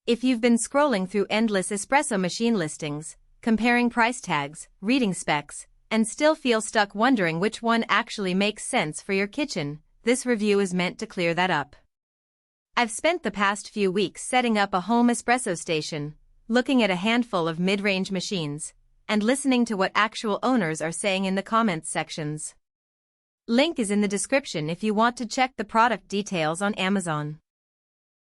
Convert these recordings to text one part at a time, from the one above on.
If you've been scrolling through endless espresso machine listings, comparing price tags, reading specs, and still feel stuck wondering which one actually makes sense for your kitchen, this review is meant to clear that up. I've spent the past few weeks setting up a home espresso station, looking at a handful of mid-range machines, and listening to what actual owners are saying in the comments sections. Link is in the description if you want to check the product details on Amazon.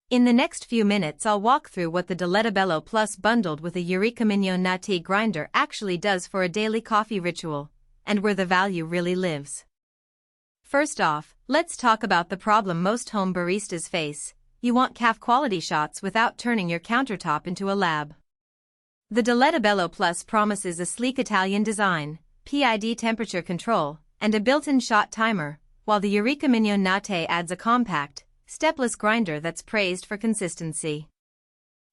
In the next few minutes I'll walk through what the Diletta Bello Plus bundled with a Eureka Mignon Notte grinder actually does for a daily coffee ritual, and where the value really lives. First off, let's talk about the problem most home baristas face. You want cafe quality shots without turning your countertop into a lab. The Diletta Bello Plus promises a sleek Italian design, PID temperature control, and a built-in shot timer, while the Eureka Mignon Notte adds a compact, stepless grinder that's praised for consistency.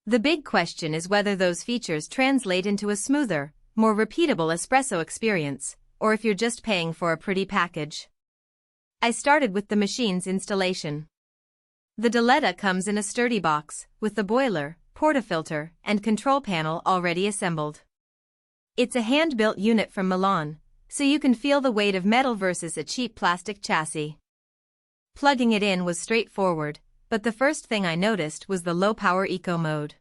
The big question is whether those features translate into a smoother, more repeatable espresso experience, or if you're just paying for a pretty package. I started with the machine's installation. The Diletta comes in a sturdy box, with the boiler, portafilter, and control panel already assembled. It's a hand-built unit from Milan, so you can feel the weight of metal versus a cheap plastic chassis. Plugging it in was straightforward, but the first thing I noticed was the low-power eco mode.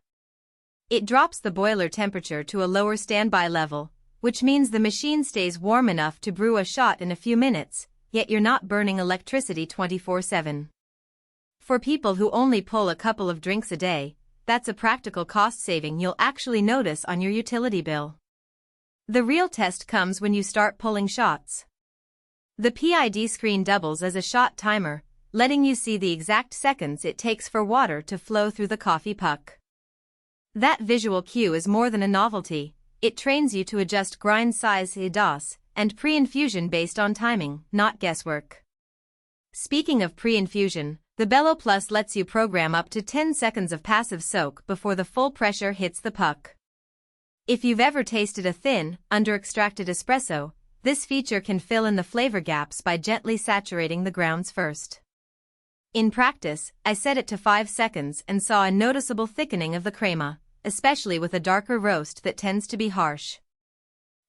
It drops the boiler temperature to a lower standby level, which means the machine stays warm enough to brew a shot in a few minutes, yet you're not burning electricity 24/7. For people who only pull a couple of drinks a day, that's a practical cost saving you'll actually notice on your utility bill. The real test comes when you start pulling shots. The PID screen doubles as a shot timer, letting you see the exact seconds it takes for water to flow through the coffee puck. That visual cue is more than a novelty, it trains you to adjust grind size IDOS and pre-infusion based on timing, not guesswork. Speaking of pre-infusion, the Bello Plus lets you program up to 10 seconds of passive soak before the full pressure hits the puck. If you've ever tasted a thin, under-extracted espresso, this feature can fill in the flavor gaps by gently saturating the grounds first. In practice, I set it to 5 seconds and saw a noticeable thickening of the crema, especially with a darker roast that tends to be harsh.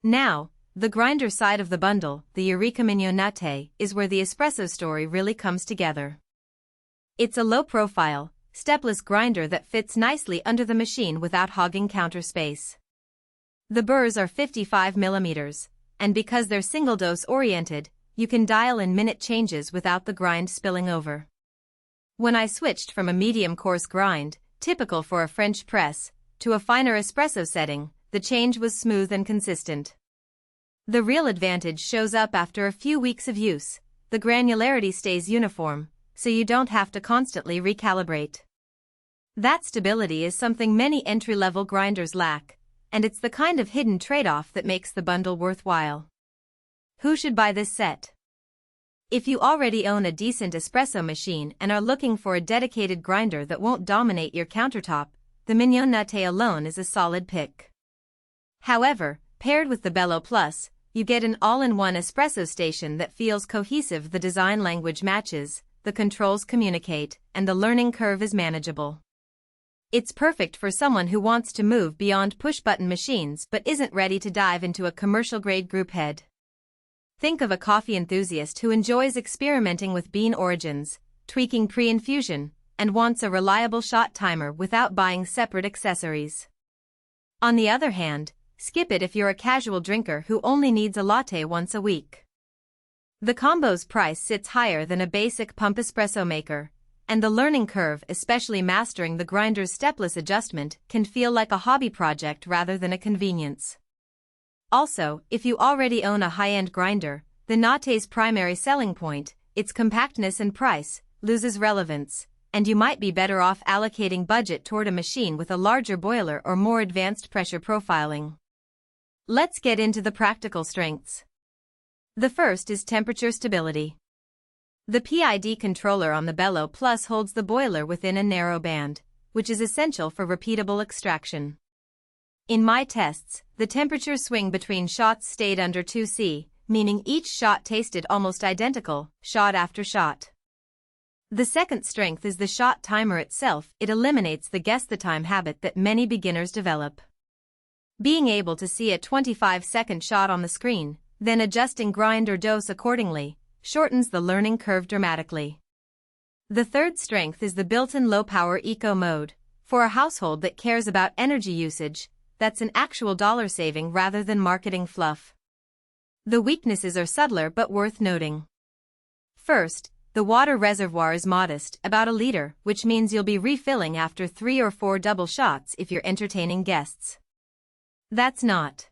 Now, the grinder side of the bundle, the Eureka Mignon Notte, is where the espresso story really comes together. It's a low-profile, stepless grinder that fits nicely under the machine without hogging counter space. The burrs are 55 millimeters, and because they're single-dose oriented, you can dial in minute changes without the grind spilling over. When I switched from a medium-coarse grind, typical for a French press, to a finer espresso setting, the change was smooth and consistent. The real advantage shows up after a few weeks of use. The granularity stays uniform, so you don't have to constantly recalibrate. That stability is something many entry-level grinders lack, and it's the kind of hidden trade-off that makes the bundle worthwhile. Who should buy this set? If you already own a decent espresso machine and are looking for a dedicated grinder that won't dominate your countertop, the Mignon Notte alone is a solid pick. However, paired with the Bello Plus, you get an all-in-one espresso station that feels cohesive. The design language matches, the controls communicate, and the learning curve is manageable. It's perfect for someone who wants to move beyond push-button machines but isn't ready to dive into a commercial-grade group head. Think of a coffee enthusiast who enjoys experimenting with bean origins, tweaking pre-infusion, and wants a reliable shot timer without buying separate accessories. On the other hand, skip it if you're a casual drinker who only needs a latte once a week. The combo's price sits higher than a basic pump espresso maker, and the learning curve, especially mastering the grinder's stepless adjustment, can feel like a hobby project rather than a convenience. Also, if you already own a high-end grinder, the Notte's primary selling point, its compactness and price, loses relevance, and you might be better off allocating budget toward a machine with a larger boiler or more advanced pressure profiling. Let's get into the practical strengths. The first is temperature stability. The PID controller on the Bello Plus holds the boiler within a narrow band, which is essential for repeatable extraction. In my tests, the temperature swing between shots stayed under 2°C, meaning each shot tasted almost identical, shot after shot. The second strength is the shot timer itself. It eliminates the guess the time habit that many beginners develop. Being able to see a 25-second shot on the screen, then adjusting grind or dose accordingly, shortens the learning curve dramatically. The third strength is the built-in low-power eco mode. For a household that cares about energy usage, that's an actual dollar saving rather than marketing fluff. The weaknesses are subtler but worth noting. First, the water reservoir is modest, about a liter, which means you'll be refilling after 3 or 4 double shots if you're entertaining guests. That's not